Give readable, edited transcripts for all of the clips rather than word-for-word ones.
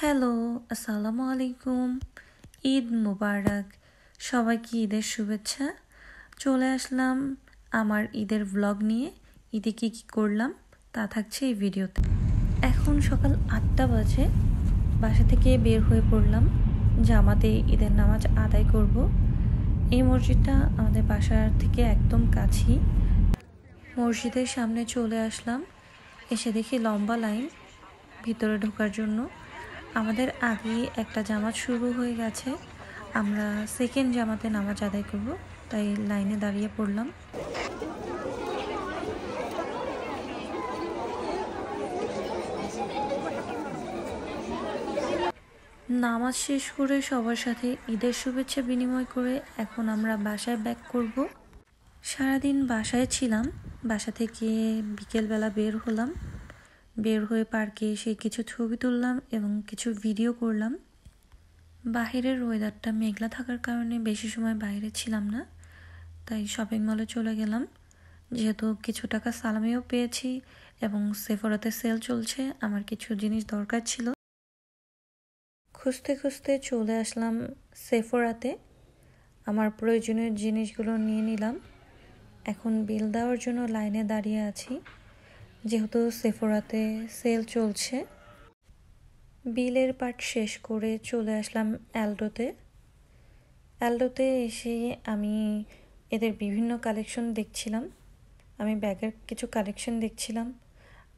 Hello, আসসালামু আলাইকুম। ঈদ মোবারক। সবাইকে ঈদের শুভেচ্ছা। চলে আসলাম আমার ঈদের ভ্লগ নিয়ে। ঈদে কী কী করলাম তা থাকছে এই ভিডিওতে। এখন সকাল 8টা বাজে, বাসা থেকে বের হয়ে পড়লাম জামাতে ঈদের নামাজ আদায় করব। এই মসজিদটা আমাদের বাসার থেকে একদম কাছেই। মসজিদের সামনে চলে আসলাম, এসে দেখি লম্বা লাইন ভিতরে ঢোকার জন্য। আমাদের আগে একটা জামাত শুরু হয়ে গেছে, আমরা সেকেন্ড জামাতে নামাজ আদায় করব, তাই লাইনে দাঁড়িয়ে পড়লাম। নামাজ শেষ করে সবার সাথে ঈদের শুভেচ্ছা বিনিময় করে এখন আমরা বাসায় ব্যাক করব। সারাদিন বাসায় ছিলাম, বাসা থেকে বিকেলবেলা বের হলাম। বের হয়ে পার্কে এসে কিছু ছবি তুললাম এবং কিছু ভিডিও করলাম। বাহিরের ওয়েদারটা মেঘলা থাকার কারণে বেশি সময় বাইরে ছিলাম না, তাই শপিং মলে চলে গেলাম। যেহেতু কিছু টাকা সালামিও পেয়েছি এবং সেফোরাতে সেল চলছে, আমার কিছু জিনিস দরকার ছিল। খুঁজতে খুঁজতে চলে আসলাম সেফোরাতে, আমার প্রয়োজনীয় জিনিসগুলো নিয়ে নিলাম। এখন বিল দেওয়ার জন্য লাইনে দাঁড়িয়ে আছি, যেহেতু সেফোরাতে সেল চলছে। বিলের পার্ট শেষ করে চলে আসলাম অ্যালডোতে। অ্যালডোতে এসে আমি এদের বিভিন্ন কালেকশন দেখছিলাম। আমি ব্যাগের কিছু কালেকশন দেখছিলাম,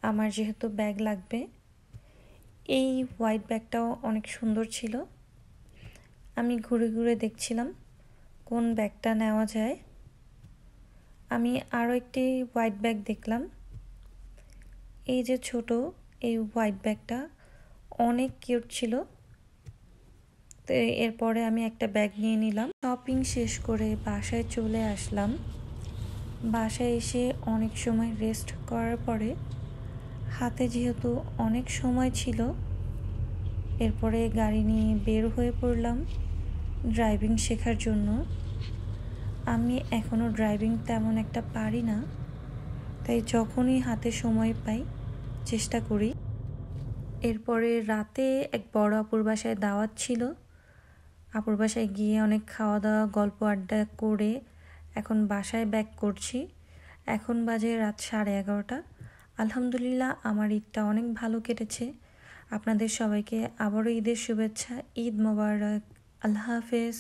আমার যেহেতু ব্যাগ লাগবে। এই হোয়াইট ব্যাগটাও অনেক সুন্দর ছিল। আমি ঘুরে ঘুরে দেখছিলাম কোন ব্যাগটা নেওয়া যায়। আমি আরও একটি হোয়াইট ব্যাগ দেখলাম। এই যে ছোট এই হোয়াইট ব্যাগটা অনেক কিউট ছিল, তো এরপরে আমি একটা ব্যাগ নিয়ে নিলাম। শপিং শেষ করে বাসায় চলে আসলাম। বাসায় এসে অনেক সময় রেস্ট করার পরে হাতে যেহেতু অনেক সময় ছিল, এরপরে গাড়ি নিয়ে বের হয়ে পড়লাম ড্রাইভিং শেখার জন্য। আমি এখনও ড্রাইভিং তেমন একটা পারি না, তাই যখনই হাতে সময় পাই চেষ্টা করি। এরপরে রাতে এক বড় আপুর বাসায় দাওয়াত ছিল, আপুর বাসায় গিয়ে অনেক খাওয়া দাওয়া গল্প আড্ডা করে এখন বাসায় ব্যাক করছি। এখন বাজে রাত 11:30। আলহামদুলিল্লাহ আমার ঈদটা অনেক ভালো কেটেছে। আপনাদের সবাইকে আবারও ঈদের শুভেচ্ছা। ঈদ মোবারক। আল্লাহ হাফেজ।